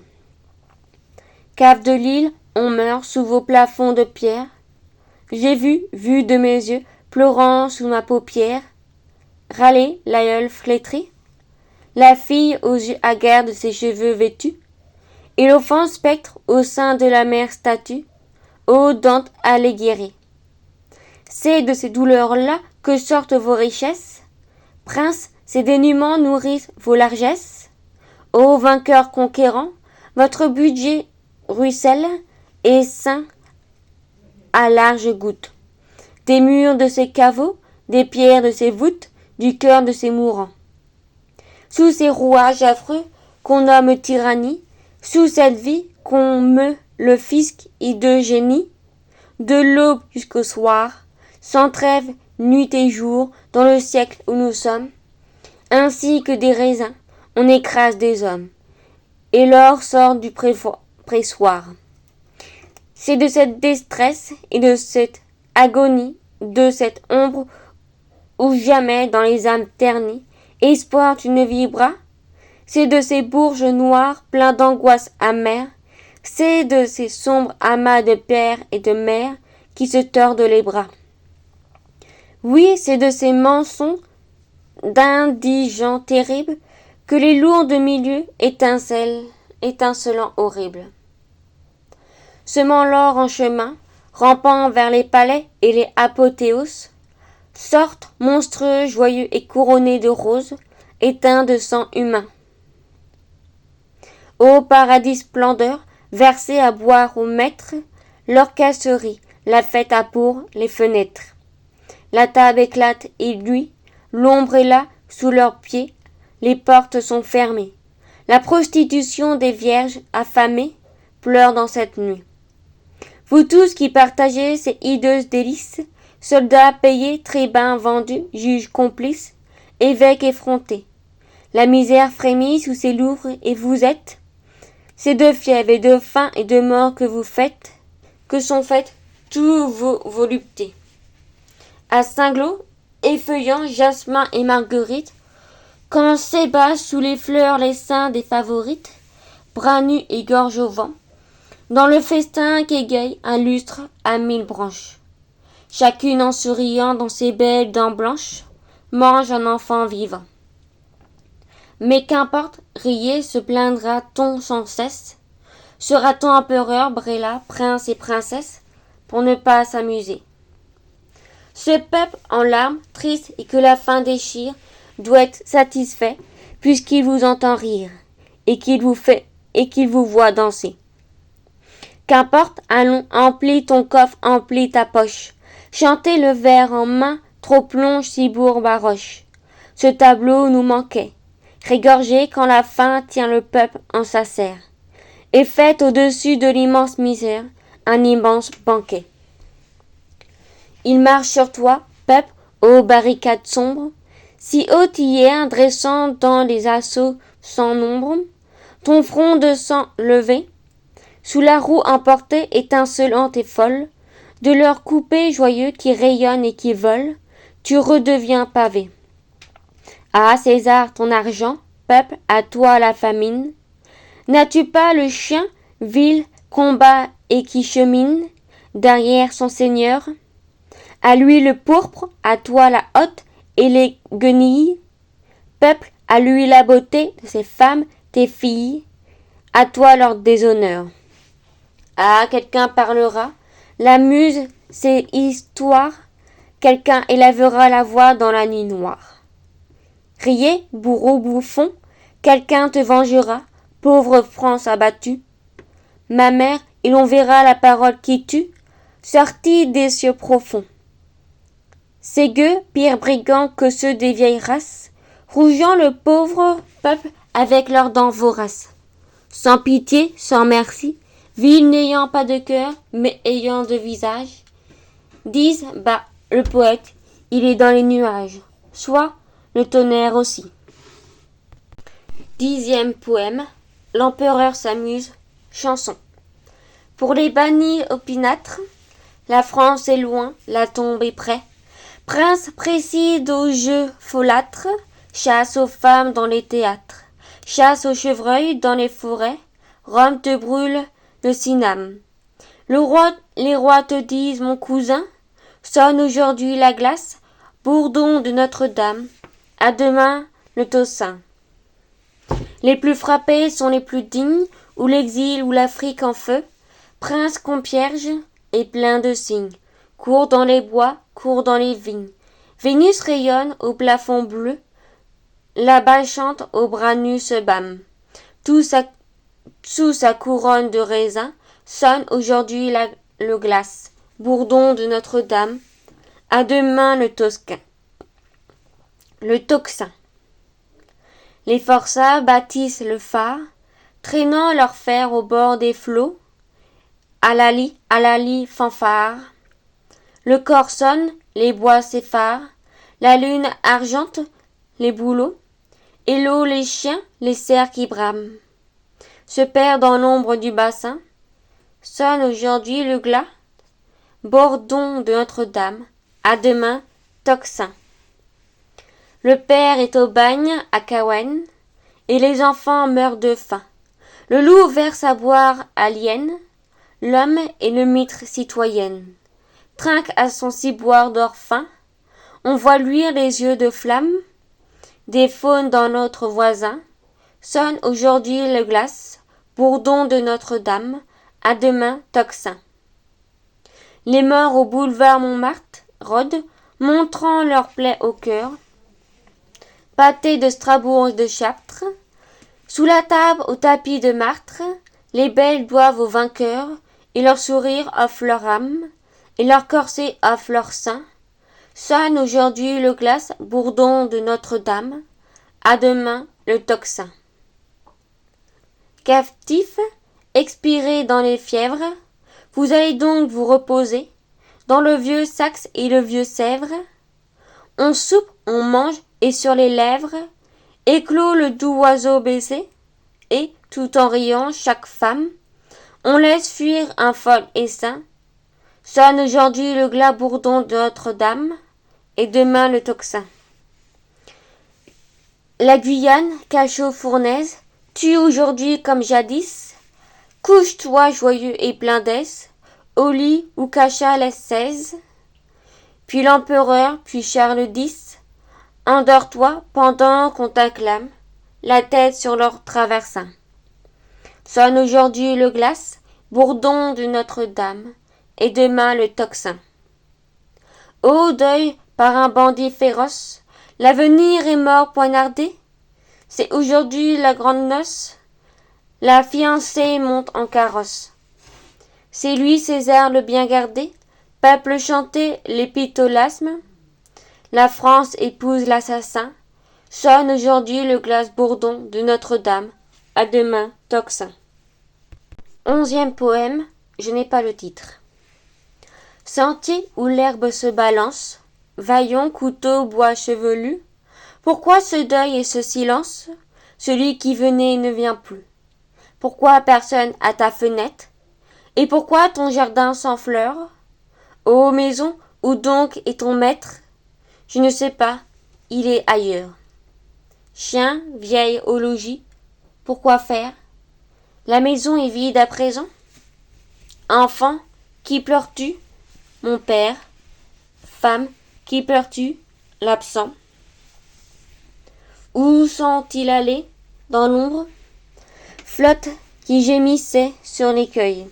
A: Cave de l'île, on meurt sous vos plafonds de pierre. J'ai vu de mes yeux, pleurant sous ma paupière, râler l'aïeul flétri, la fille aux yeux hagards de ses cheveux vêtus, et l'offense spectre au sein de la mère statue, ô Dante Alighieri. C'est de ces douleurs-là que sortent vos richesses, princes, ces dénûments nourrissent vos largesses, ô vainqueurs conquérants, votre budget ruisselle et saint à larges gouttes, des murs de ces caveaux, des pierres de ces voûtes, du cœur de ces mourants. Sous ces rouages affreux qu'on nomme tyrannie, sous cette vie qu'on meut le fisc hideux génie, de l'aube jusqu'au soir, sans trêve, nuit et jour, dans le siècle où nous sommes, ainsi que des raisins, on écrase des hommes, et l'or sort du pressoir. C'est de cette détresse et de cette agonie, de cette ombre où jamais dans les âmes ternies, espoir tu ne vibras, c'est de ces bourges noires pleins d'angoisse amère, c'est de ces sombres amas de pères et de mères qui se tordent les bras. Oui, c'est de ces mensonges d'indigents terribles que les lourdes milieux étincelants horribles. Semant l'or en chemin, rampant vers les palais et les apothéoses, sortent monstrueux, joyeux et couronnés de roses, éteints de sang humain. Ô paradis splendeur, versez à boire aux maîtres, l'orchestre rit, la fête a pour les fenêtres. La table éclate et luit, l'ombre est là, sous leurs pieds, les portes sont fermées. La prostitution des vierges affamées pleure dans cette nuit. Vous tous qui partagez ces hideuses délices, soldats payés, tribuns vendus, juges complices, évêques effrontés. La misère frémit sous ses louvres et vous êtes ces de fièvre et de faim et de mort que sont faites tous vos voluptés. À Saint-Glot, effeuillant jasmin et marguerite, quand s'ébat sous les fleurs les seins des favorites, bras nus et gorge au vent, dans le festin qu'égaye un lustre à 1000 branches. Chacune en souriant dans ses belles dents blanches, mange un enfant vivant. Mais qu'importe, rier se plaindra-t-on sans cesse? Sera-t-on empereur, brélat, prince et princesse, pour ne pas s'amuser? Ce peuple en larmes, triste et que la faim déchire, doit être satisfait, puisqu'il vous entend rire, et qu'il vous voit danser. Qu'importe, allons, emplis ton coffre, emplis ta poche. Chantez le verre en main, trop plonge Cibourg Baroche. Ce tableau nous manquait. Régorgez quand la faim tient le peuple en sa serre. Et faites au-dessus de l'immense misère un immense banquet. Il marche sur toi, peuple, aux barricades sombres, si haut hier, dressant dans les assauts sans nombre, ton front de sang levé, sous la roue emportée, étincelante et folle, de leurs coupés joyeux qui rayonnent et qui volent, tu redeviens pavé. Ah, César, ton argent, peuple, à toi la famine. N'as-tu pas le chien, vil, combat et qui chemine derrière son seigneur? À lui le pourpre, à toi la hotte et les guenilles. Peuple, à lui la beauté de ses femmes, tes filles, à toi leur déshonneur. Ah, quelqu'un parlera, la muse, c'est histoire, quelqu'un élèvera la voix dans la nuit noire. Riez, bourreau bouffon, quelqu'un te vengera, pauvre France abattue. Ma mère, et l'on verra la parole qui tue, sortie des cieux profonds. Ces gueux, pires brigands que ceux des vieilles races, rougeant le pauvre peuple avec leurs dents voraces. Sans pitié, sans merci, vils n'ayant pas de cœur, mais ayant de visage, disent, bah, le poète, il est dans les nuages, soit le tonnerre aussi. 10e poème, l'empereur s'amuse, chanson. Pour les bannis opinâtres, la France est loin, la tombe est près. Prince préside aux jeux folâtres, chasse aux femmes dans les théâtres, chasse aux chevreuils dans les forêts, Rome te brûle le cinam. Les rois te disent, mon cousin, sonne aujourd'hui la glace, bourdon de Notre-Dame, à demain le tocsin. Les plus frappés sont les plus dignes, ou l'exil ou l'Afrique en feu, prince concierge est plein de signes, court dans les bois, court dans les vignes. Vénus rayonne au plafond bleu, là-bas chante aux bras nus se bâme. Sous sa couronne de raisin sonne aujourd'hui le glace, bourdon de Notre-Dame, à demain le tosquin. Le tocsin. Les forçats bâtissent le phare, traînant leur fer au bord des flots, Alali, fanfare. Le cor sonne, les bois s'effarent, la lune argente les bouleaux, et l'eau les chiens, les cerfs qui brament. Se perd dans l'ombre du bassin, sonne aujourd'hui le glas, bordon de Notre-Dame, à demain, tocsin. Le père est au bagne à Cawen, et les enfants meurent de faim. Le loup verse à boire à l'hyène, l'homme est le mitre citoyenne. Trinque à son ciboire d'or fin, on voit luire les yeux de flamme, des faunes dans notre voisin, sonne aujourd'hui le glace, bourdon de Notre-Dame, à demain tocsin. Les morts au boulevard Montmartre rôdent, montrant leurs plaies au cœur, pâté de Strasbourg et de Chartres, sous la table au tapis de martre, les belles doivent aux vainqueurs, et leur sourire offre leur âme, et leur corset offre leur sein. Sonne aujourd'hui le glace, bourdon de Notre-Dame, à demain le tocsin. Captifs, expirés dans les fièvres, vous allez donc vous reposer dans le vieux Saxe et le vieux Sèvres. On soupe, on mange, et sur les lèvres éclot le doux oiseau baisé, et, tout en riant, chaque femme, on laisse fuir un fol essaim. Sonne aujourd'hui le glas bourdon de Notre-Dame, et demain le tocsin. La Guyane, cachot fournaise, tue aujourd'hui comme jadis. Couche-toi joyeux et plein d'aise, au lit où cacha les 16. Puis l'empereur, puis Charles X, endors-toi pendant qu'on t'acclame, la tête sur leur traversin. Sonne aujourd'hui le glace, bourdon de Notre-Dame, et demain le tocsin. Ô deuil par un bandit féroce, l'avenir est mort poignardé. C'est aujourd'hui la grande noce, la fiancée monte en carrosse. C'est lui César le bien gardé, peuple chanté l'épitholasme. La France épouse l'assassin, sonne aujourd'hui le glace bourdon de Notre-Dame, à demain tocsin. 11e poème, je n'ai pas le titre. Sentier où l'herbe se balance, vaillon, couteau, bois chevelu, pourquoi ce deuil et ce silence? Celui qui venait ne vient plus. Pourquoi personne à ta fenêtre? Et pourquoi ton jardin sans fleurs? Ô maison, où donc est ton maître? Je ne sais pas, il est ailleurs. Chien, vieille au logis, pourquoi faire? La maison est vide à présent. Enfant, qui pleures-tu? Mon père. Femme, qui pleures-tu? L'absent. Où sont-ils allés? Dans l'ombre? Flotte qui gémissait sur l'écueil.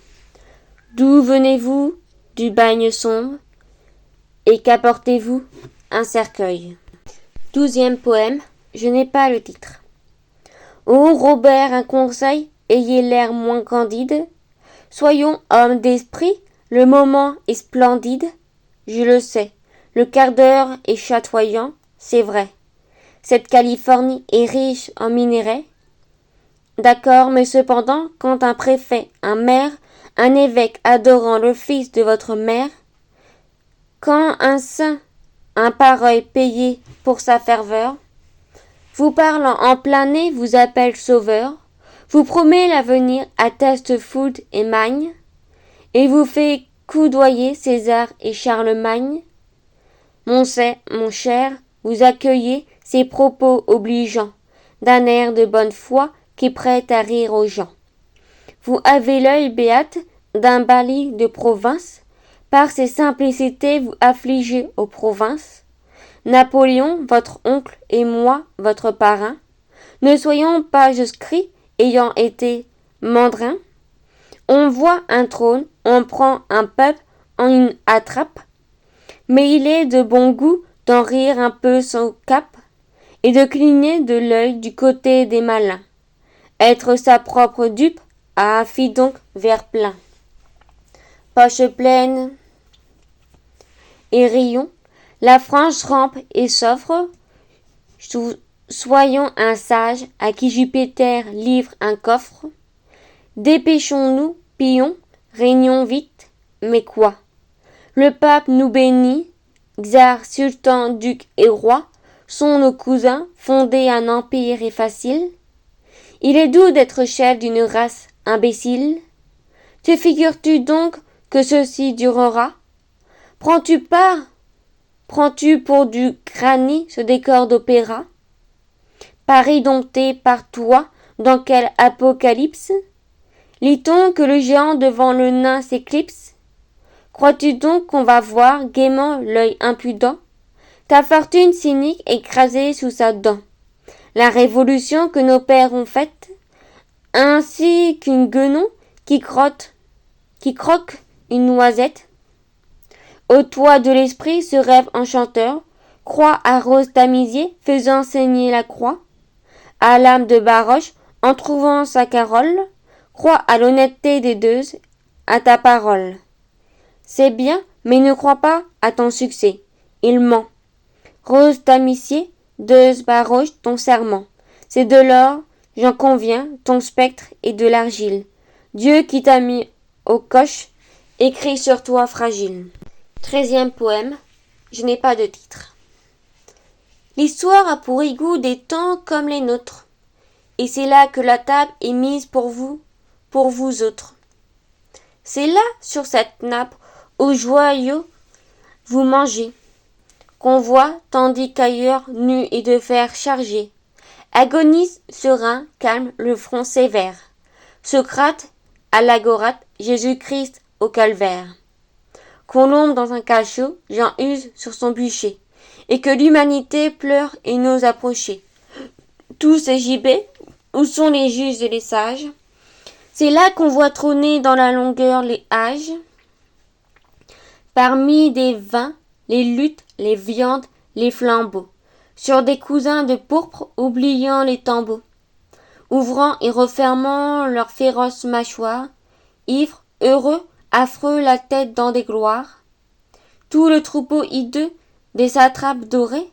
A: D'où venez-vous? Du bagne sombre. Et qu'apportez-vous? Un cercueil. 12e poème, je n'ai pas le titre. Ô Robert, un conseil, ayez l'air moins candide. Soyons hommes d'esprit, le moment est splendide. Je le sais, le quart d'heure est chatoyant, c'est vrai. Cette Californie est riche en minerais. D'accord, mais cependant, quand un préfet, un maire, un évêque adorant le fils de votre mère, quand un saint, un pareil payé pour sa ferveur, vous parlant en plein nez, vous appelle sauveur, vous promet l'avenir, atteste foudre et magne, et vous fait coudoyer César et Charlemagne. Mon cher, vous accueillez ces propos obligeants, d'un air de bonne foi qui prête à rire aux gens. Vous avez l'œil béate d'un bali de province, par ses simplicités vous affligez aux provinces. Napoléon, votre oncle, et moi, votre parrain, ne soyons pas juscrits, ayant été mandrins. On voit un trône, on prend un peuple en une attrape, mais il est de bon goût d'en rire un peu son cap, et de cligner de l'œil du côté des malins. Être sa propre dupe, ah, fit donc vers plein. Poche pleine et rions, la France rampe et s'offre. Soyons un sage à qui Jupiter livre un coffre. Dépêchons-nous, pillons, régnons vite, mais quoi? Le pape nous bénit, Tsar, sultan, duc et roi sont nos cousins, fonder un empire est facile. Il est doux d'être chef d'une race imbécile. Te figures-tu donc que ceci durera? Prends-tu pour du granit ce décor d'opéra? Paris dompté par toi, dans quel apocalypse? Lit-on que le géant devant le nain s'éclipse? Crois-tu donc qu'on va voir gaiement l'œil impudent ta fortune cynique écrasée sous sa dent? La révolution que nos pères ont faite, ainsi qu'une guenon qui croque une noisette. Au toit de l'esprit ce rêve enchanteur, croix à rose tamisée faisant saigner la croix, à l'âme de Baroche en trouvant sa carole, crois à l'honnêteté des deux, à ta parole. C'est bien, mais ne crois pas à ton succès, il ment. Rose tamissier, Deuse Baroche, ton serment, c'est de l'or, j'en conviens, ton spectre est de l'argile. Dieu qui t'a mis au coche, écrit sur toi fragile. 13e poème, je n'ai pas de titre. L'histoire a pour égout des temps comme les nôtres, et c'est là que la table est mise pour vous autres. C'est là, sur cette nappe, aux joyaux, vous mangez, qu'on voit, tandis qu'ailleurs, nu et de fer chargé, agonise serein, calme, le front sévère. Socrate à l'agorate, Jésus-Christ au calvaire. Colombe dans un cachot, Jean use sur son bûcher, et que l'humanité pleure et n'ose approcher. Tous ces gibets, où sont les juges et les sages? C'est là qu'on voit trôner dans la longueur les âges. Parmi des vins, les luttes, les viandes, les flambeaux, sur des cousins de pourpre oubliant les tambours, ouvrant et refermant leurs féroces mâchoires, ivres, heureux, affreux la tête dans des gloires. Tout le troupeau hideux des satrapes dorés,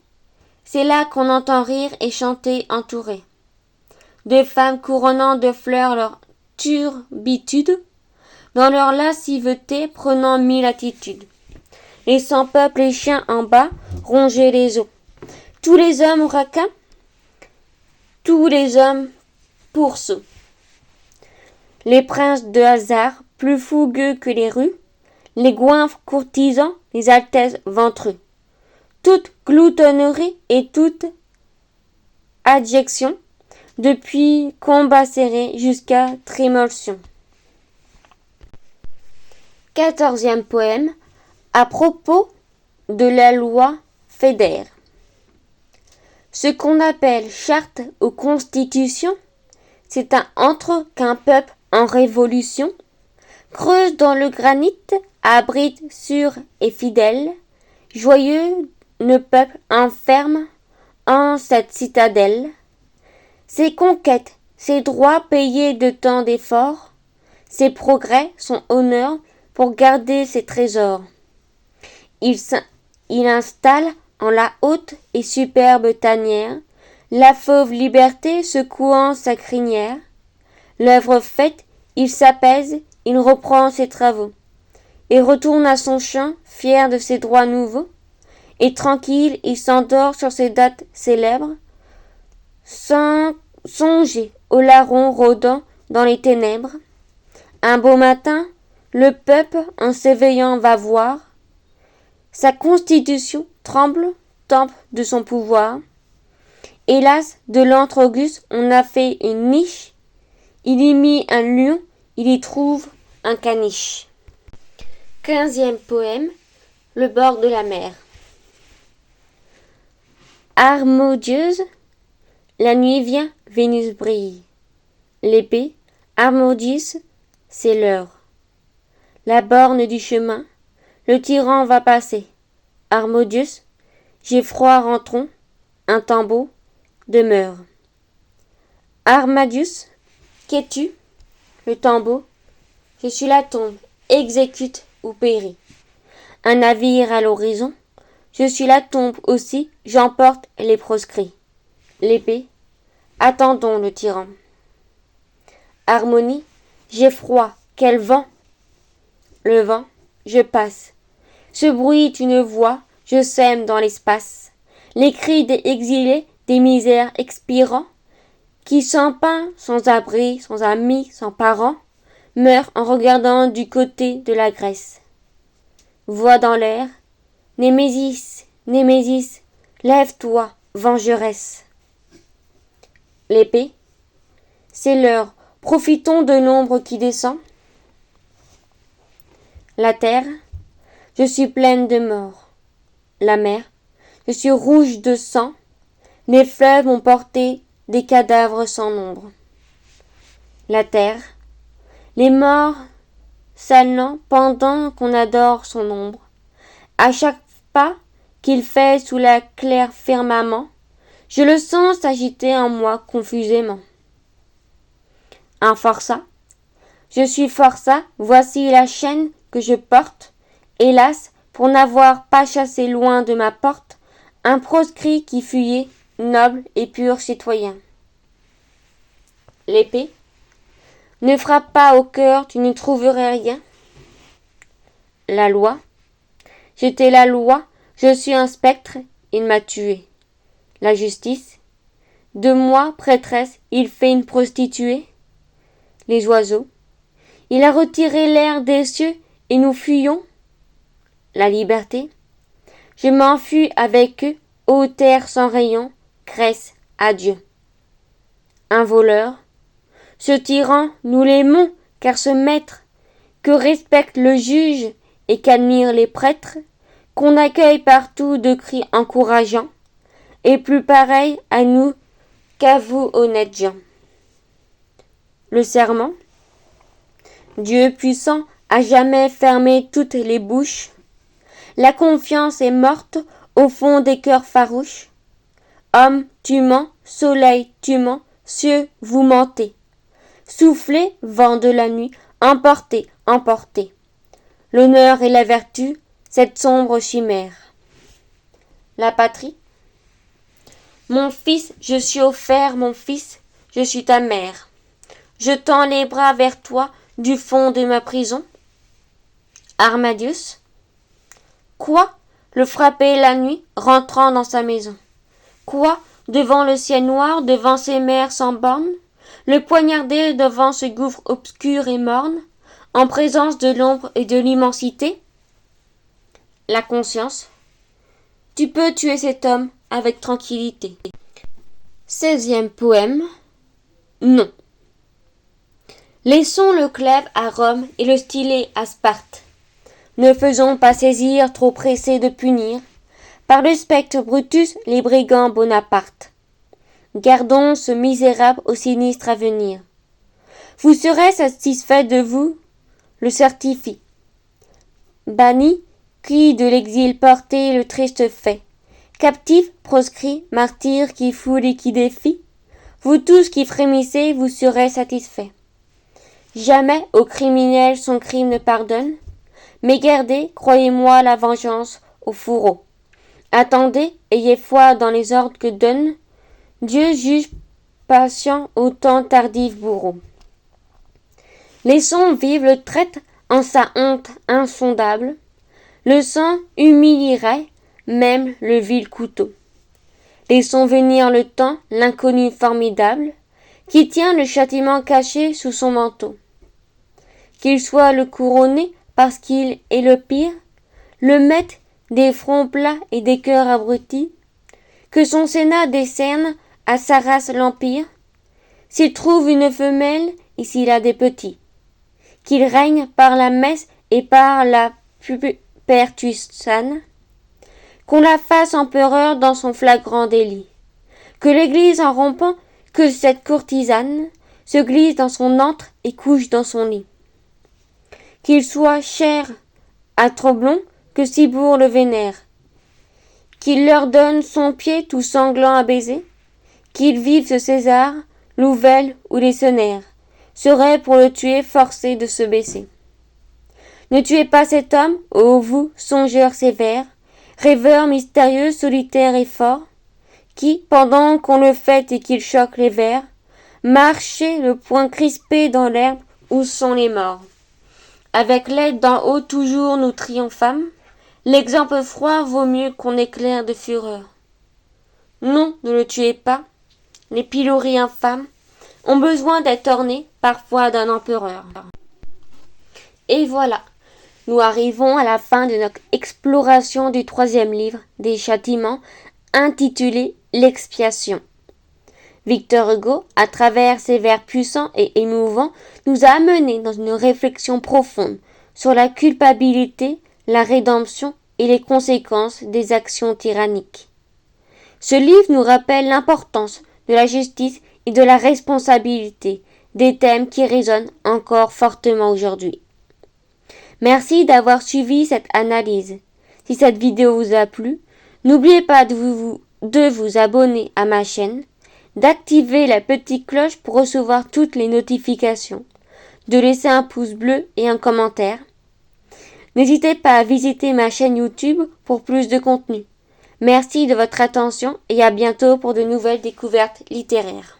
A: c'est là qu'on entend rire et chanter entourés. Des femmes couronnant de fleurs leur turbitude, dans leur lasciveté prenant mille attitudes. Les sans-peuple et chiens en bas rongeaient les os. Tous les hommes raquins, tous les hommes pourceaux. Les princes de hasard, plus fougueux que les rues, les goinfres courtisans, les altesses ventrus. Toute gloutonnerie et toute adjection, depuis combat serré jusqu'à trémolsion. 14e poème, à propos de la loi fédère. Ce qu'on appelle charte ou constitution, c'est un entre qu'un peuple en révolution creuse dans le granit, abrite sûr et fidèle, joyeux le peuple enferme en cette citadelle. Ses conquêtes, ses droits payés de tant d'efforts, ses progrès, son honneur pour garder ses trésors. Il installe en la haute et superbe tanière la fauve liberté secouant sa crinière. L'œuvre faite, il s'apaise, il reprend ses travaux, et retourne à son champ, fier de ses droits nouveaux, et tranquille, il s'endort sur ses dates célèbres, sans songer aux larrons rôdant dans les ténèbres. Un beau matin, le peuple, en s'éveillant, va voir sa constitution tremble, temple de son pouvoir. Hélas, de l'antre auguste, on a fait une niche. Il y mit un lion, il y trouve un caniche. 15e poème, le bord de la mer. Harmodieuse, la nuit vient, Vénus brille. L'épée, Harmodius, c'est l'heure. La borne du chemin, le tyran va passer. Harmodius, j'ai froid, rentrons, un tambour demeure. Harmadius, qu'es-tu? Le tambour, je suis la tombe, exécute ou péris. Un navire à l'horizon, je suis la tombe aussi, j'emporte les proscrits. L'épée, attendons le tyran. Harmonie, j'ai froid, quel vent! le vent, je passe. Ce bruit est une voix, je sème dans l'espace. Les cris des exilés, des misères expirants, qui sans pain, sans abri, sans amis, sans parents, meurent en regardant du côté de la Grèce. Voix dans l'air, Némésis, Némésis, lève-toi, vengeresse. L'épée, c'est l'heure, profitons de l'ombre qui descend. La terre, je suis pleine de mort. La mer, je suis rouge de sang. Les fleuves ont porté des cadavres sans nombre. La terre, les morts salant pendant qu'on adore son ombre. À chaque pas qu'il fait sous la claire firmament, je le sens s'agiter en moi confusément. Un forçat, je suis forçat, voici la chaîne que je porte, hélas, pour n'avoir pas chassé loin de ma porte un proscrit qui fuyait, noble et pur citoyen. L'épée ne frappe pas au cœur, tu ne trouverais rien. La loi, j'étais la loi, je suis un spectre, il m'a tué. La justice, de moi, prêtresse, il fait une prostituée. Les oiseaux, il a retiré l'air des cieux et nous fuyons. La liberté, je m'enfuis avec eux, ô terre sans rayon, Grèce, adieu. Un voleur, ce tyran, nous l'aimons, car ce maître, que respecte le juge et qu'admirent les prêtres, qu'on accueille partout de cris encourageants, est plus pareil à nous qu'à vous, honnêtes gens. Le serment, Dieu puissant a jamais fermé toutes les bouches. La confiance est morte au fond des cœurs farouches. Homme, tu mens, soleil, tu mens, cieux, vous mentez. Soufflez, vent de la nuit, emportez, emportez. L'honneur et la vertu, cette sombre chimère. La patrie, mon fils, je suis offert, mon fils, je suis ta mère. Je tends les bras vers toi du fond de ma prison. Armadius, quoi, le frapper la nuit, rentrant dans sa maison? Quoi, devant le ciel noir, devant ces mers sans bornes, le poignarder devant ce gouffre obscur et morne, en présence de l'ombre et de l'immensité? La conscience, tu peux tuer cet homme avec tranquillité. 16e poème. Non. Laissons le glaive à Rome et le stylet à Sparte. Ne faisons pas saisir, trop pressés de punir, par le spectre Brutus les brigands Bonaparte. Gardons ce misérable au sinistre avenir. Vous serez satisfait de vous, le certifie. Banni, qui de l'exil portait le triste fait, captif, proscrit, martyr qui foule et qui défie, vous tous qui frémissez, vous serez satisfaits. Jamais au criminel son crime ne pardonne, mais gardez, croyez-moi, la vengeance au fourreau. Attendez, ayez foi dans les ordres que donne Dieu, juge patient au temps tardif bourreau. Laissons vivre le traître en sa honte insondable, le sang humilierait même le vil couteau. Laissons venir le temps, l'inconnu formidable, qui tient le châtiment caché sous son manteau. Qu'il soit le couronné parce qu'il est le pire, le maître des fronts plats et des cœurs abrutis, que son sénat décerne à sa race l'empire, s'il trouve une femelle et s'il a des petits, qu'il règne par la messe et par la pertusane, qu'on la fasse empereur dans son flagrant délit, que l'Église en rompant, que cette courtisane se glisse dans son antre et couche dans son lit. Qu'il soit cher à Troblon, que Ciboure le vénère, qu'il leur donne son pied tout sanglant à baiser, qu'il vive ce César, Louvel ou les Senaires, seraient pour le tuer forcés de se baisser. Ne tuez pas cet homme, ô vous, songeurs sévères, rêveurs mystérieux, solitaires et forts, qui, pendant qu'on le fête et qu'il choque les vers, marchez le poing crispé dans l'herbe où sont les morts. Avec l'aide d'en haut toujours nous triomphâmes, l'exemple froid vaut mieux qu'on éclair de fureur. Non, ne le tuez pas, les piloris infâmes ont besoin d'être ornés parfois d'un empereur. Et voilà, nous arrivons à la fin de notre exploration du 3e livre des Châtiments, intitulé L'expiation. Victor Hugo, à travers ses vers puissants et émouvants, nous a amenés dans une réflexion profonde sur la culpabilité, la rédemption et les conséquences des actions tyranniques. Ce livre nous rappelle l'importance de la justice et de la responsabilité, des thèmes qui résonnent encore fortement aujourd'hui. Merci d'avoir suivi cette analyse. Si cette vidéo vous a plu, n'oubliez pas de vous abonner à ma chaîne, d'activer la petite cloche pour recevoir toutes les notifications, de laisser un pouce bleu et un commentaire. N'hésitez pas à visiter ma chaîne YouTube pour plus de contenu. Merci de votre attention et à bientôt pour de nouvelles découvertes littéraires.